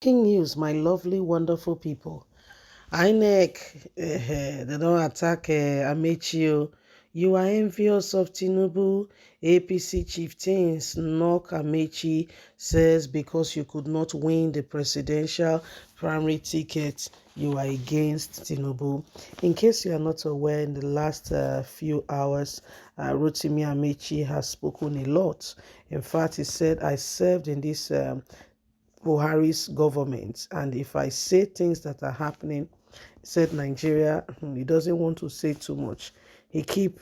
King news, my lovely, wonderful people. INEC, they don't attack Amaechi. You are envious of Tinubu. APC chieftains knock Amaechi, says because you could not win the presidential primary ticket, you are against Tinubu. In case you are not aware, in the last few hours, Rotimi Amaechi has spoken a lot. In fact, he said, I served in this Buhari's government, and if I say things that are happening, said Nigeria, he doesn't want to say too much. He keep,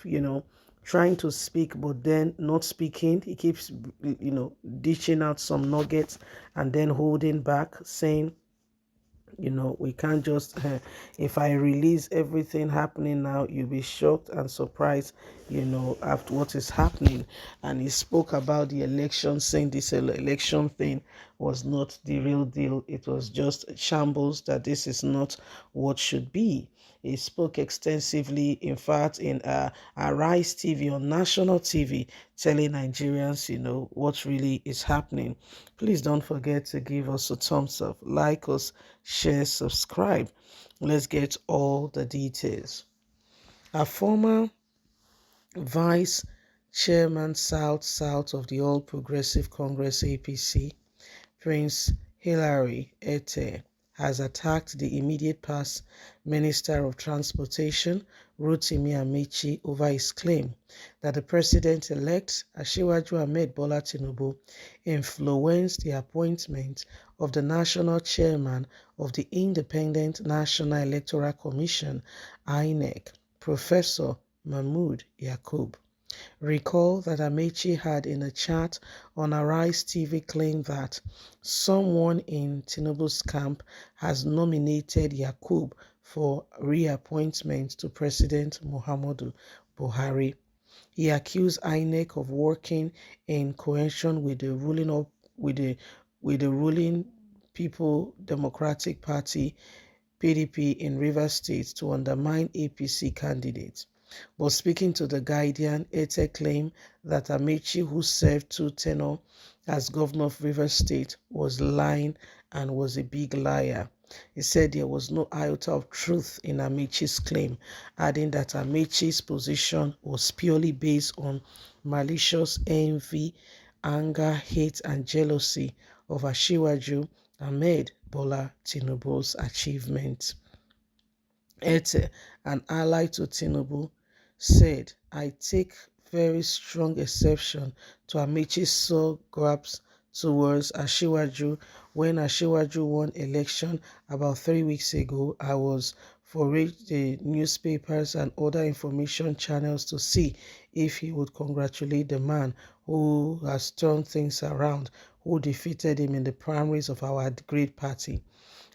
trying to speak, but then not speaking. He keeps, dishing out some nuggets and then holding back, saying, we can't just, if I release everything happening now, you'll be shocked and surprised, after what is happening. And he spoke about the election, saying this election thing was not the real deal. It was just shambles, that this is not what should be. He spoke extensively, in fact, in Arise TV, on national TV, telling Nigerians, what really is happening. Please don't forget to give us a thumbs up, like us, share, subscribe. Let's get all the details. A former vice chairman South of the All Progressive Congress APC, Prince Hilary Ete, has attacked the immediate past Minister of Transportation, Rotimi Amaechi, over his claim that the president-elect, Asiwaju Ahmed Bola Tinubu, influenced the appointment of the national chairman of the Independent National Electoral Commission, INEC, Professor Mahmood Yakub. Recall that Amaechi had, in a chat on Arise TV, claimed that someone in Tinubu's camp has nominated Yakub for reappointment to President Muhammadu Buhari. He accused INEC of working in coalition with the ruling People Democratic Party (PDP) in Rivers State to undermine APC candidates. But speaking to The Guardian, Ete claimed that Amaechi, who served 2 tenures as governor of Rivers State, was lying and was a big liar. He said there was no iota of truth in Amaechi's claim, adding that Amaechi's position was purely based on malicious envy, anger, hate, and jealousy of Asiwaju Ahmed Bola Tinubu's achievements. Ete, an ally to Tinubu, said, I take very strong exception to Amaechi's sore grabs towards Asiwaju. When Asiwaju won election about 3 weeks ago, I was foraged the newspapers and other information channels to see if he would congratulate the man who has turned things around, who defeated him in the primaries of our great party.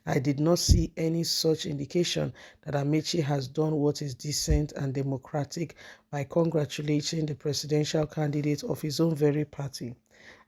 I did not see any such indication that Amaechi has done what is decent and democratic by congratulating the presidential candidate of his own very party,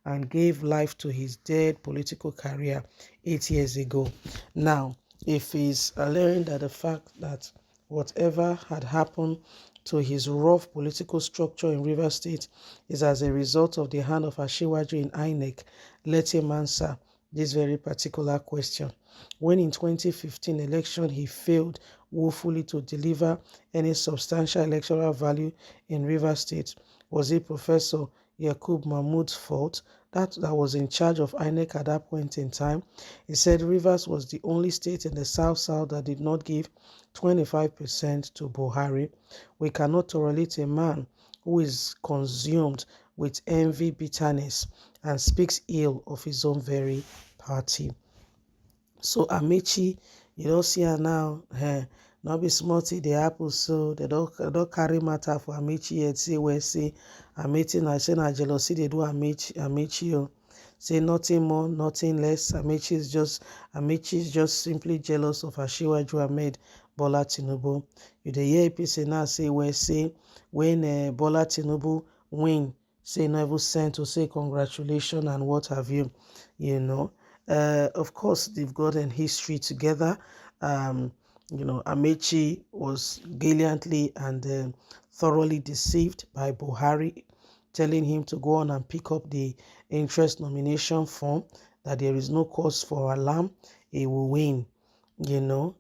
and gave life to his dead political career 8 years ago. Now, if he's alluring that the fact that whatever had happened to his rough political structure in Rivers State is as a result of the hand of Asiwaju in INEC, let him answer this very particular question. When in 2015 election he failed woefully to deliver any substantial electoral value in Rivers State, was it Professor Yakub Mahmood's fault that was in charge of INEC at that point in time? He said Rivers was the only state in the South that did not give 25% to Buhari. We cannot tolerate a man who is consumed with envy, bitterness, and speaks ill of his own very party. So Amaechi, you don't see her now, not be smarty the apple, so they don't carry matter for Amaechi yet. Say where say Amaechi na say na jealousy they do Amaechi. Say nothing more, nothing less. Amaechi is just simply jealous of Asiwaju Ahmed Bola Tinubu. You dey hear APC now say where say when Bola Tinubu win, say no even sent to say congratulations and what have you, Of course, they've got an history together. Amaechi was gallantly and thoroughly deceived by Buhari, telling him to go on and pick up the interest nomination form. that there is no cause for alarm, he will win. A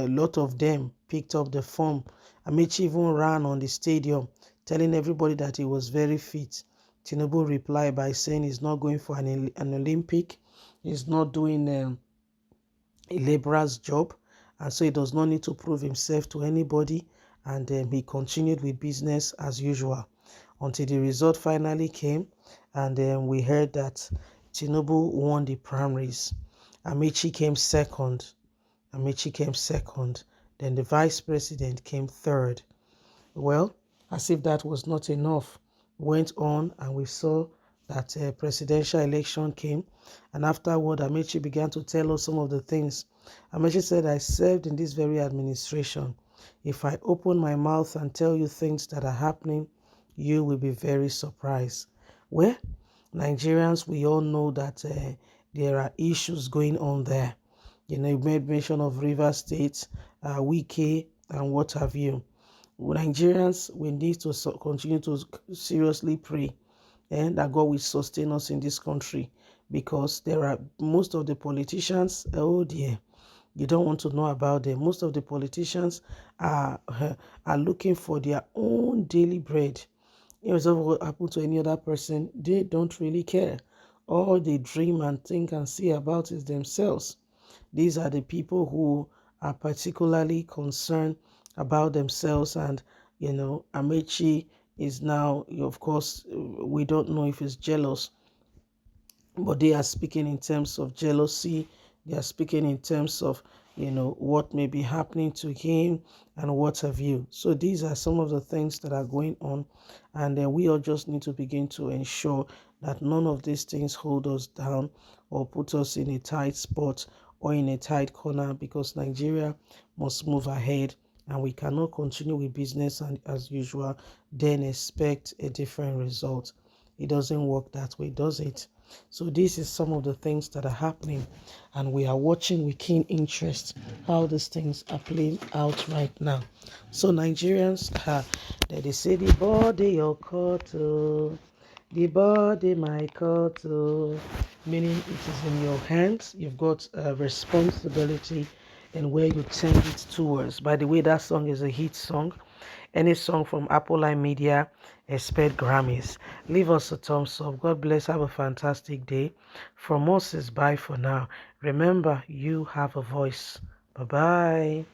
lot of them picked up the form. Amaechi even ran on the stadium, telling everybody that he was very fit. Tinubu replied by saying he's not going for an Olympic, he's not doing a laborer's job, and so he does not need to prove himself to anybody, and he continued with business as usual until the result finally came, and then we heard that Tinubu won the primaries. Amaechi came second. Then the vice president came third. Well, as if that was not enough, went on and we saw that presidential election came, and afterward Amaechi began to tell us some of the things. Amaechi said, I served in this very administration. If I open my mouth and tell you things that are happening, you will be very surprised. Well, Nigerians, we all know that there are issues going on there. You made mention of River State, Wike, and what have you. Nigerians, we need to continue to seriously pray and that God will sustain us in this country, because there are most of the politicians, oh dear, you don't want to know about them. Most of the politicians are looking for their own daily bread. Irrespective of what happened to any other person, they don't really care. All they dream and think and see about is themselves. These are the people who are particularly concerned about themselves. And, Amaechi is now, of course, we don't know if he's jealous, but they are speaking in terms of jealousy. They are speaking in terms of, what may be happening to him and what have you. So these are some of the things that are going on. And then we all just need to begin to ensure that none of these things hold us down or put us in a tight spot or in a tight corner, because Nigeria must move ahead, and we cannot continue with business and as usual, then expect a different result. It doesn't work that way, does it? So this is some of the things that are happening, and we are watching with keen interest how these things are playing out right now. So Nigerians, they say the body your court, the body my court, meaning it is in your hands. You've got a responsibility in where you tend it towards. By the way, that song is a hit song. Any song from Apple Media, expect Grammys. Leave us a thumbs up. God bless. Have a fantastic day. From us is bye for now. Remember, you have a voice. Bye-bye.